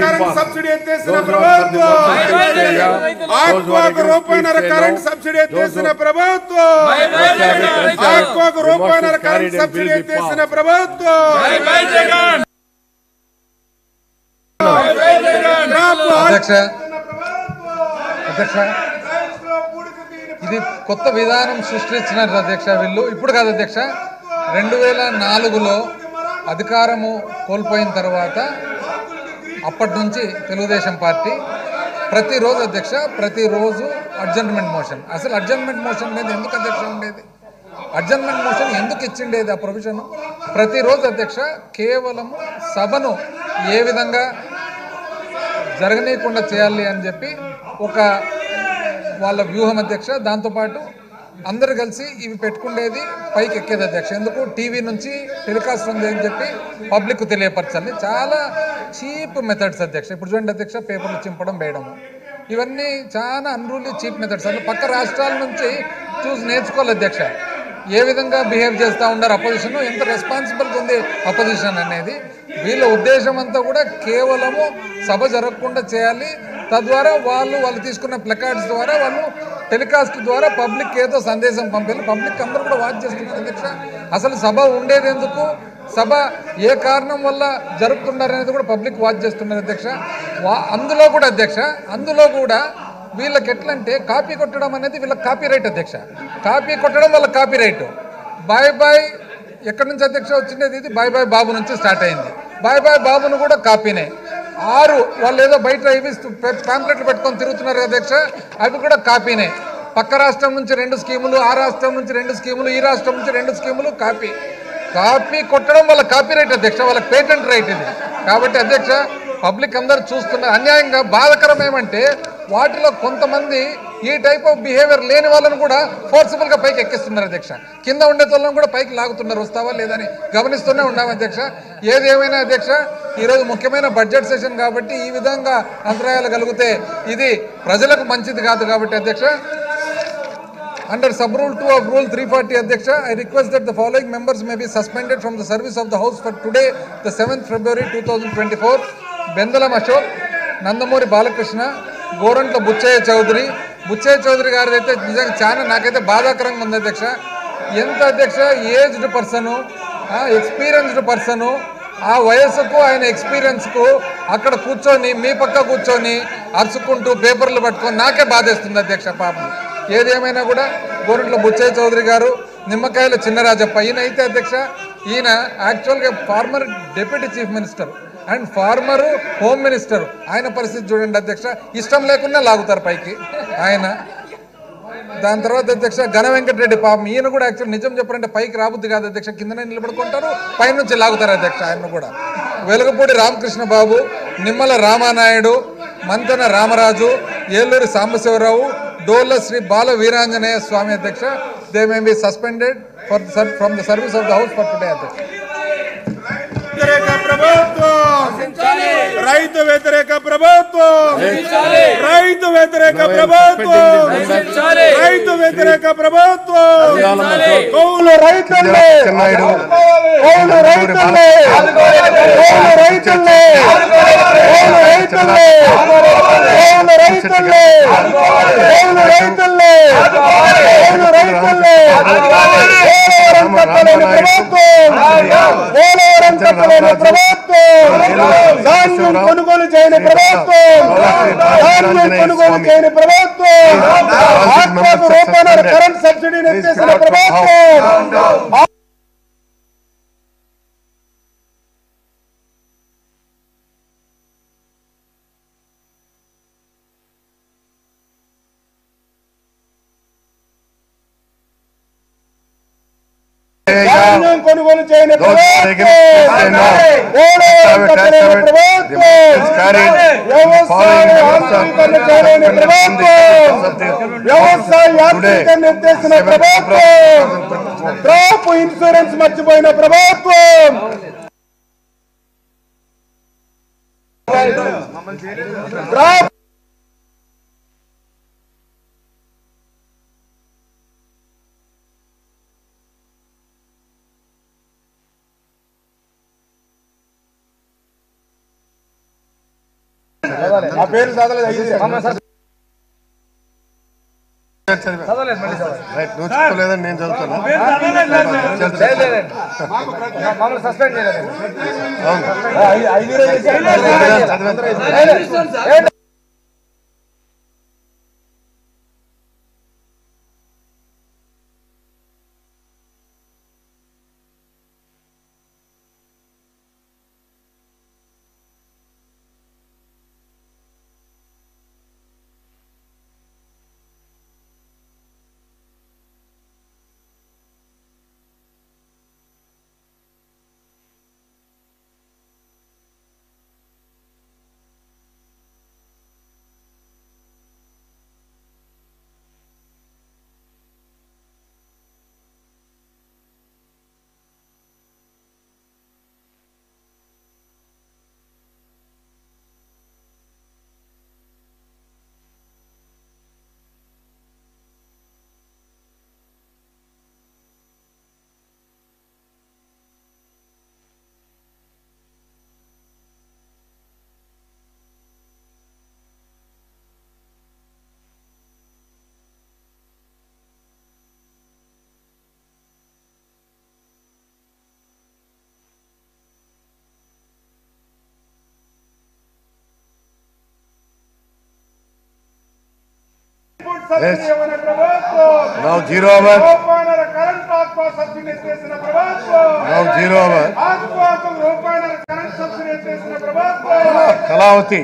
Current subsidy ఎత్తేసిన ప్రభుత్వం, ఆక్వాకు రూపాయన్నర current subsidy ఎత్తేసిన ప్రభుత్వం, ఆక్వాకు రూపాయన్నర current subsidy ఎత్తేసిన ప్రభుత్వం. అధ్యక్ష అధ్యక్ష ఇది కొత్త విధానం సృష్టించినారు అధ్యక్ష. వీళ్ళు ఇప్పుడు కాదు అధ్యక్ష, 2004లో అధికారము కోల్పోయిన తర్వాత అప్పటి నుంచి తెలుగుదేశం పార్టీ ప్రతిరోజు అధ్యక్ష, ప్రతిరోజు అడ్జర్న్మెంట్ మోషన్. అసలు అడ్జర్న్మెంట్ మోషన్ మీద ఎందుకు అధ్యక్ష ఉండేది? అడ్జర్న్మెంట్ మోషన్ ఎందుకు ఇచ్చిండేది ఆ ప్రొవిజన్? ప్రతిరోజు అధ్యక్ష కేవలం సభను ఏ విధంగా జరగనీయకుండా చేయాలి అని చెప్పి ఒక వాళ్ళ వ్యూహం అధ్యక్ష. దాంతోపాటు అందరు కలిసి ఇవి పెట్టుకుండేది పైకి ఎక్కేది అధ్యక్ష. ఎందుకు? టీవీ నుంచి టెలికాస్ట్ ఉంది అని చెప్పి పబ్లిక్ తెలియపరచాలి. చాలా చీప్ మెథడ్స్ అధ్యక్ష. ఇప్పుడు చూడండి అధ్యక్ష, పేపర్లు చింపడం, వేయడము, ఇవన్నీ చాలా అన్రూలీ చీప్ మెథడ్స్. అసలు పక్క రాష్ట్రాల నుంచి చూసి నేర్చుకోవాలి అధ్యక్ష. ఏ విధంగా బిహేవ్ చేస్తూ ఉన్నారు అపోజిషన్, ఎంత రెస్పాన్సిబిలిటీ ఉంది అపోజిషన్ అనేది. వీళ్ళ ఉద్దేశం అంతా కూడా కేవలము సభ జరగకుండా చేయాలి. తద్వారా వాళ్ళు తీసుకున్న ప్లకార్డ్స్ ద్వారా, వాళ్ళు టెలికాస్ట్ ద్వారా పబ్లిక్ ఏదో సందేశం పంపాలి. పబ్లిక్ అందరూ కూడా వాచ్ చేస్తున్నారు అధ్యక్ష. అసలు సభ ఉండేది ఎందుకు, సభ ఏ కారణం వల్ల జరుపుతున్నారనేది కూడా పబ్లిక్ వాచ్ చేస్తున్నారు అధ్యక్ష. అందులో కూడా అధ్యక్ష, అందులో కూడా వీళ్ళకి ఎట్లంటే కాపీ కొట్టడం అనేది వీళ్ళకి కాపీ రైట్ అధ్యక్ష. కాపీ కొట్టడం వాళ్ళ కాపీ రైట్. బాయ్ బాయ్ ఎక్కడి నుంచి అధ్యక్ష వచ్చిండేది? ఇది బాయ్ బాయ్ బాబు నుంచి స్టార్ట్ అయింది. బాయ్ బాయ్ బాబును కూడా కాపీనే. వాళ్ళు ఏదో బయట ఇవి ప్యాంప్లెట్లు పెట్టుకొని తిరుగుతున్నారు అధ్యక్ష, అవి కూడా కాపీనే. పక్క రాష్ట్రం నుంచి 2 స్కీములు, ఆ రాష్ట్రం నుంచి 2 స్కీములు, ఈ రాష్ట్రం నుంచి 2 స్కీములు, కాపీ. కాపీ కొట్టడం వాళ్ళ కాపీ రైట్ అధ్యక్ష, వాళ్ళకి పేటెంట్ రైట్ ఇది. కాబట్టి అధ్యక్ష పబ్లిక్ అందరూ చూస్తున్నారు. అన్యాయంగా బాధకరం ఏమంటే వాటిలో కొంతమంది ఈ టైప్ ఆఫ్ బిహేవియర్ లేని వాళ్ళని కూడా ఫోర్సిబుల్గా పైకి ఎక్కిస్తున్నారు అధ్యక్ష. కింద ఉండే వాళ్ళని కూడా పైకి లాగుతున్నారు, వస్తావా లేదని గమనిస్తూనే ఉన్నాం అధ్యక్ష. ఏది ఏమైనా అధ్యక్ష, ఈరోజు ముఖ్యమైన బడ్జెట్ సెషన్ కాబట్టి ఈ విధంగా అంతరాయాలు కలిగితే ఇది ప్రజలకు మంచిది కాదు. కాబట్టి అధ్యక్ష, under sub rule 2 of rule 340 అధ్యక్ష, I request that the following members may be suspended from the service of the house for today, the 7th February 2024. Bendalam Ashok, Nandamuri Balakrishna, Gorantla Buchaiah Chowdary. Buchaiah Chowdary గారిది అయితే నిజంగా చాలా నాకైతే బాధాకరంగా ఉంది అధ్యక్ష. ఎంత అధ్యక్ష ఏజ్డ్ పర్సను, ఎక్స్పీరియన్స్డ్ పర్సను, ఆ వయస్సుకు ఆయన ఎక్స్పీరియన్స్కు అక్కడ కూర్చొని మీ పక్క కూర్చొని అరుచుకుంటూ పేపర్లు పట్టుకొని నాకే బాధేస్తుంది అధ్యక్ష పాపం. ఏదేమైనా కూడా గోరంట్ల బుచ్చయ్య చౌదరి గారు, నిమ్మకాయల చిన్నరాజప్ప, ఈయన అయితే అధ్యక్ష ఈయన యాక్చువల్గా former deputy chief minister and former home minister. ఆయన పరిస్థితి చూడండి అధ్యక్ష, ఇష్టం లేకుండా లాగుతారు పైకి ఆయన. దాని తర్వాత అధ్యక్ష ఘన వెంకటరెడ్డి పాపం, ఈయన కూడా యాక్చువల్ నిజం చెప్పారంటే పైకి రాబుద్ది కాదు అధ్యక్ష, కిందనే నిలబడుకుంటారు, పైనుంచి లాగుతారు అధ్యక్ష ఆయన కూడా. వెలుగపూడి రామకృష్ణ బాబు, నిమ్మల రామానాయుడు, మంతెన రామరాజు, ఏలూరి సాంబశివరావు, డోల్ల శ్రీ బాల వీరాంజనేయ స్వామి అధ్యక్ష. They may be suspended from the service of the house for today అధ్యక్ష. రైతు వ్యతిరేక ప్రభుత్వం, రైతు వ్యతిరేక ప్రభుత్వం, రైతు వ్యతిరేక ప్రభుత్వం. కౌలు రైతులే, కౌలు రైతులే, కౌలు రైతులే, కౌలు రైతులే, కౌలు రైతులే, కౌలు రైతులే, కౌలు రైతులే. పోలవరం కట్టలేని ప్రభుత్వం, పోలవరం కట్టలేని ప్రభుత్వం, ధాన్యం కొనుగోలు చేయని ప్రభుత్వం, ధాన్యం కొనుగోలు చేయని ప్రభుత్వం, ఆత్మకు రూపాయల కరెంట్ సబ్సిడీని ఎత్తేసిన ప్రభుత్వం. ధాన్యం కొనుగోలు చేయని ప్రభుత్వం, వ్యవసాయ యాంత్రీకరణ చేయని ప్రభుత్వం, వ్యవసాయ యాంత్రీకరణ ఎత్తేసిన ప్రభుత్వం, క్రాప్ ఇన్సూరెన్స్ మర్చిపోయిన ప్రభుత్వం, క్రాప్ నా పేరు చదవలేదు నువ్వు చెప్పలేదని నేను చదువుతాను. Yes. Now 0 hour. Now 0 hour. Kalavati.